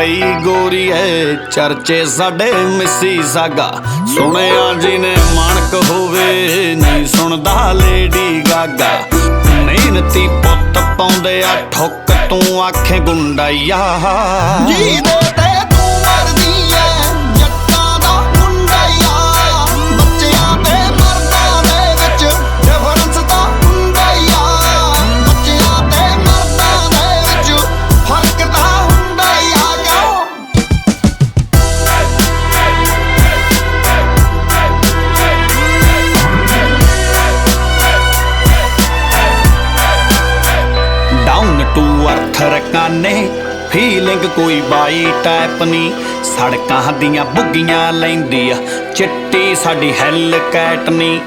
ਮਲਵਈ ਗੋਰੀਏ ਚਰਚੇ ਸਾਡੇ ਮਿੱਸੀ ਸਾਗਾ। ਸੁਣਿਆ ਜਿਹਨੇ ਮਾਣਕ ਹੋਵੇ ਨਹੀਂ ਸੁਣਦਾ ਲੇਡੀ ਗਾਗਾ। ਮਿਹਨਤੀ ਪੁੱਤ ਪਾਉਂਦੇ ਆ ਠੁੱਕ ਤੂੰ ਆਖੇ ਗੁੰਡਾਈਆ। ਜਿਹਦੇ ਤੇ ਤੂੰ ਮਰਦੀ ਐ ਜੱਟਾਂ ਦਾ ਮੁੰਡਾਈਆ। ਬੱਚਿਆਂ ਤੇ ਮਰਦਾਂ ਦੇ ਵਿੱਚ ਡਿਫਰੈਂਸ ਤਾਂ ਹੁੰਦਾ ਈ ਆ। ਬੱਚਿਆਂ ਤੇ ਮਰਦਾਂ ਦੇ ਵਿੱਚ ਫਰਕ ਤਾਂ ਹੁੰਦਾ ਈ ਆ। ਡਾਊਨ ਟੂ ਅਰਥ ਰਕਾਨੇ ਫੀਲਿੰਗ ਕੋਈ ਬਾਈ ਟਾਈਪ ਨੀ। ਸੜਕਾਂ ਦੀਆਂ ਬੁੱਗੀਆਂ ਲੈਂਦੀ ਆ ਚਿੱਟੀ ਸਾਡੀ ਹੈਲ ਕੈਟ ਨੀ।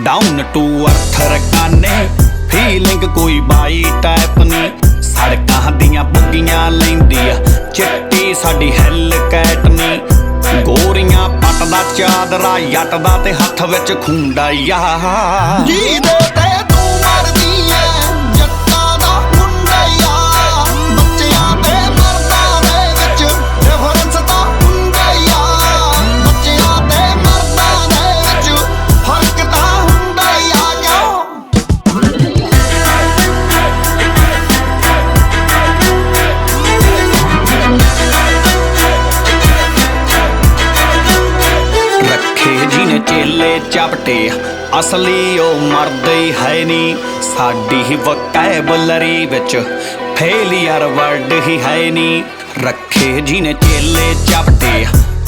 ਡਾਊਨ ਟੂ ਅਰਥ ਰਕਾਨੇ ਫੀਲਿੰਗ ਕੋਈ ਬਾਈ ਟਾਈਪ ਨੀ। ਸੜਕਾਂ ਦੀਆਂ ਬੁੱਗੀਆਂ ਲੈਂਦੀ ਆ ਚਿੱਟੀ ਸਾਡੀ ਹੈਲ ਕੈਟ ਨੀ। ਗੋਰੀਆਂ ਪੱਟ ਦਾ ਚਾਦਰਾ ਜੱਟ ਦਾ ਤੇ ਹੱਥ ਵਿੱਚ ਖੁੰਡਾਈਆ। ਜਿਹਦੇ ਤੇ ਤੂੰ ਮਰਦੀ ਐ ਜੱਟਾਂ ਦਾ ਮੁੰਡਾਈਆ। ਬੱਚਿਆਂ ਤੇ ਮਰਦਾਂ ਦੇ ਵਿੱਚ ਡਿਫਰੈਂਸ ਤਾਂ ਹੁੰਦਾ ਈ ਆ। ਬੱਚਿਆਂ ਤੇ ਮਰਦਾਂ ਦੇ ਵਿੱਚ ਫਰਕ ਤਾਂ ਹੁੰਦਾ ਈ ਆ। ਰੱਖੇ ਜਿਹਨੇ ਚੇਲੇ ਚਪਟੇ ਅਸਲੀ ਉਹ ਮਰਦ ਹੀ ਹੈ ਨੀ। ਸਾਡੀ ਹੀ ਵੋਕੈਬਲਰੀ ਵਿੱਚ ਫੇਲੀਅਰ ਵਰਡ ਹੀ ਹੈ ਨੀ। ਰੱਖੇ ਜਿਹਨੇ ਚੇਲੇ ਚਪਟੇ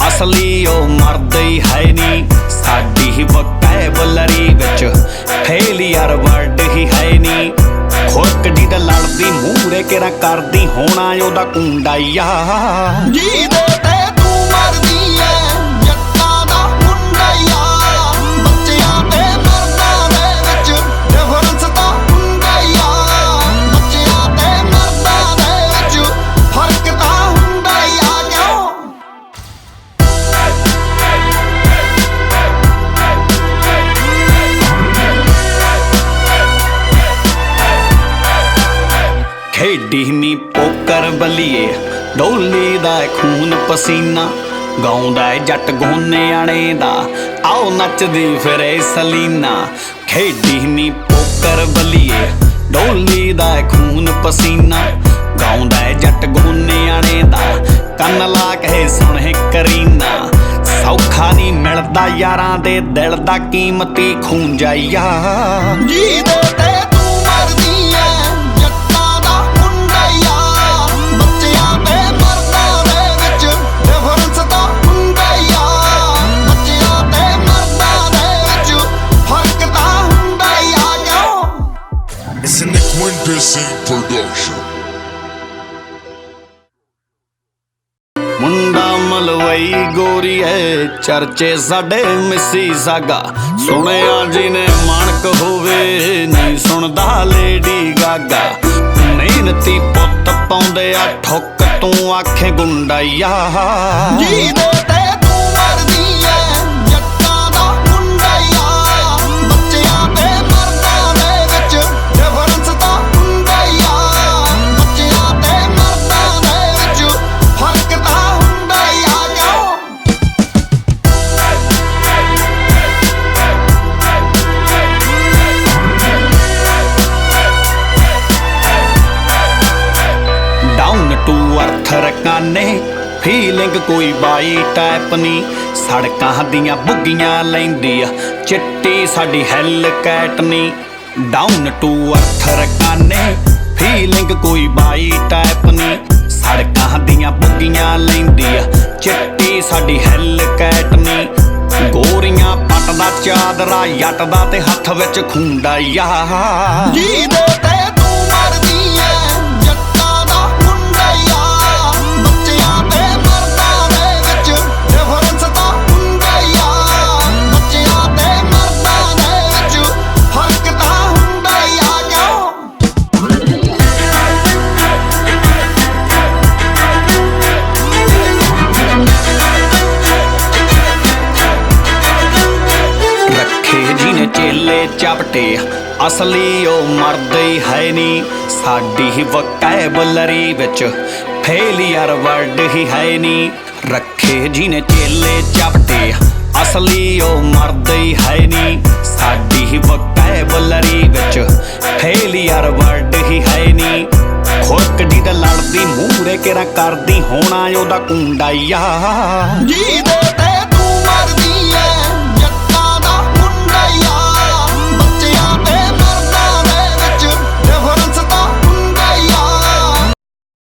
ਅਸਲੀ ਉਹ ਮਰਦ ਹੀ ਹੈ ਨੀ। ਸਾਡੀ ਹੀ ਵੋਕੈਬਲਰੀ ਵਿੱਚ ਫੇਲੀਅਰ ਵਰਡ ਹੀ ਹੈ ਨੀ। ਖੁਰਕਦੀ ਤਾਂ ਲੜਦੀ ਮੂਹਰੇ ਕਿਹੜਾ ਕਰਦੀ ਹੋਣਾ ਉਹਦਾ ਕੁੰਡਾਈਆ। ਜਿਹਦੇ ਤੇ ਤੂੰ ਮਰਦੀ ਐ ਜੱਟਾਂ ਦਾ ਮੁੰਡਾਈਆ। ਬੱਚਿਆਂ ਤੇ ਮਰਦਾਂ ਦੇ ਵਿੱਚ ਡਿਫਰੈਂਸ ਤਾਂ ਹੁੰਦਾ ਈ ਆ। ਬੱਚਿਆਂ ਤੇ ਮਰਦਾਂ ਦੇ ਵਿੱਚ ਫਰਕ ਤਾਂ ਹੁੰਦਾ ਈ ਆ। ਖੇਡੀ ਨੀ ਪੋਕਰ ਬਲੀਏ ਡੋਲੀ ਦਾ ਖੂਨ ਪਸੀਨਾ। ਗਾਉਂਦਾ ਏ ਜੱਟ ਗੋਨਿਆਣੇ ਦਾ ਆਓ ਨੱਚਦੀ ਫਿਰੇ ਸਲੀਨਾ। ਖੇਡੀ ਨੀ ਪੋਕਰ ਬਲੀਏ ਡੋਲੀ ਦਾ ਖੂਨ ਪਸੀਨਾ। ਗਾਉਂਦਾ ਏ ਜੱਟ ਗੋਨਿਆਣੇ ਦਾ ਕੰਨ ਲਾ ਕੇ ਸੁਣੇ ਕਰੀਨਾ। ਸੌਖਾ ਨੀ ਮਿਲਦਾ ਯਾਰਾਂ ਦੇ ਦਿਲ ਦਾ ਕੀਮਤੀ ਖੂਨ ਜਾਈਆ। ਜਿਹਦੇ ਤੇ ਤੂੰ ਮਰਦੀ ਐ ਜੱਟਾਂ ਦਾ ਮੁੰਡਾਈਆ। ਬੱਚਿਆਂ ਤੇ ਮਰਦਾਂ ਦੇ ਵਿੱਚ ਡਿਫਰੈਂਸ ਤਾਂ ਹੁੰਦਾ ਈ ਆ। ਬੱਚਿਆਂ ਤੇ ਮਰਦਾਂ ਦੇ ਵਿੱਚ ਫਰਕ ਤਾਂ ਹੁੰਦਾ ਈ ਆ। It's an Quintessing production. ਮੁੰਡਾ ਮਲਵਈ ਗੋਰੀਏ ਚਰਚੇ ਸਾਡੇ ਮਿੱਸੀ ਸਾਗਾ। ਸੁਣਿਆ ਜਿਹਨੇ ਮਾਣਕ ਹੋਵੇ ਨਹੀਂ ਸੁਣਦਾ ਲੇਡੀ ਗਾਗਾ। ਮਿਹਨਤੀ ਪੁੱਤ ਪਾਉਂਦੇ ਆ ਠੁੱਕ ਤੂੰ ਆਖੇ ਗੁੰਡਾਈਆ। ਜਿਹਦੇ ਤੇ ਤੂੰ ਮਰਦੀ ਐ ਜੱਟਾਂ ਦਾ ਮੁੰਡਾਈਆ। ਬੱਚਿਆਂ ਤੇ ਮਰਦਾਂ ਦੇ ਵਿੱਚ ਡਿਫਰੈਂਸ ਤਾਂ ਹੁੰਦਾ ਈ ਆ। ਬੱਚਿਆਂ ਤੇ ਮਰਦਾਂ ਦੇ ਵਿੱਚ ਫਰਕ ਤਾਂ ਹੁੰਦਾ ਈ ਆ। ਡਾਊਨ ਟੂ ਅਰਥ ਰਕਾਨੇ ਫੀਲਿੰਗ ਕੋਈ ਬਾਈ ਟਾਈਪ ਨੀ। ਸੜਕਾਂ ਦੀਆਂ ਬੁੱਗੀਆਂ ਲੈਂਦੀ ਆ ਚਿੱਟੀ ਸਾਡੀ ਹੈਲ ਕੈਟ ਨੀ। ਡਾਊਨ ਟੂ ਅਰਥ ਰਕਾਨੇ ਫੀਲਿੰਗ ਕੋਈ ਬਾਈ ਟਾਈਪ ਨੀ। ਸੜਕਾਂ ਦੀਆਂ ਬੁੱਗੀਆਂ ਲੈਂਦੀ ਆ ਚਿੱਟੀ ਸਾਡੀ ਹੈਲ ਕੈਟ ਨੀ। ਗੋਰੀਆਂ ਪੱਟ ਦਾ ਚਾਦਰਾ ਜੱਟ ਦਾ ਤੇ ਹੱਥ ਵਿੱਚ ਖੁੰਡਾਈਆ। ਜਿਹਦੇ ਤੇ ਤੂੰ ਮਰਦੀ ਐ ਜੱਟਾਂ ਦਾ ਮੁੰਡਾਈਆ। ਬੱਚਿਆਂ ਤੇ ਮਰਦਾਂ ਦੇ ਵਿੱਚ ਡਿਫਰੈਂਸ ਤਾਂ ਹੁੰਦਾ ਈ ਆ। ਬੱਚਿਆਂ ਤੇ ਮਰਦਾਂ ਦੇ ਵਿੱਚ ਫਰਕ ਤਾਂ ਹੁੰਦਾ ਈ ਆ। ਰੱਖੇ ਜਿਹਨੇ ਚੇਲੇ ਚਪਟੇ ਅਸਲੀ ਉਹ ਮਰਦ ਹੀ ਹੈ ਨੀ। ਸਾਡੀ ਹੀ ਵੋਕੈਬਲਰੀ ਵਿੱਚ ਫੇਲੀਅਰ ਵਰਡ ਹੀ ਹੈ ਨੀ, ਰੱਖੇ ਜਿਹਨੇ ਚੇਲੇ ਚਾਪਟੇ ਅਸਲੀ ਉਹ ਮਰਦ ਹੀ ਹੈ ਨੀ। ਸਾਡੀ ਵੋਕੈਬਲਰੀ ਵਿੱਚ ਫੇਲੀਅਰ ਵਰਡ ਹੀ ਹੈ ਨੀ। ਖੁਰਕ ਜੀ ਤੇ ਲੜਦੀ ਮੂਹਰੇ ਕਿਹੜਾ ਕਰਦੀ ਹੋਣਾ ਉਹਦਾ ਕੁੰਡਾ ਯਾ ਜਿਹਦੇ